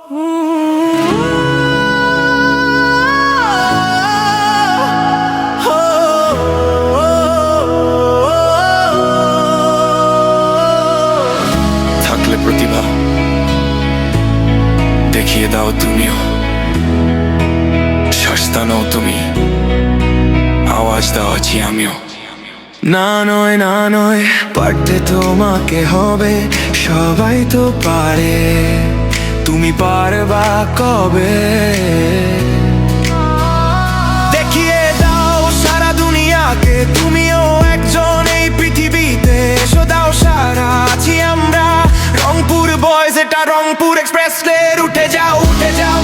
থাকলে প্রতিভা দেখিয়ে দাও তুমিও, সস্তা নও তুমি, আওয়াজ দাও আছি আমিও। না নয় না নয়, পারতে তোমাকে হবে, সবাই তো পারে, তুমি পারবা কবে? দেখিয়ে দাও সারা দুনিয়াকে, তুমিও একজন এই পৃথিবীতে, এসো দাও সারা, আছি আমরা রংপুর বয়েজ, এটা রংপুর এক্সপ্রেস রে, উঠে যাও উঠে যাও।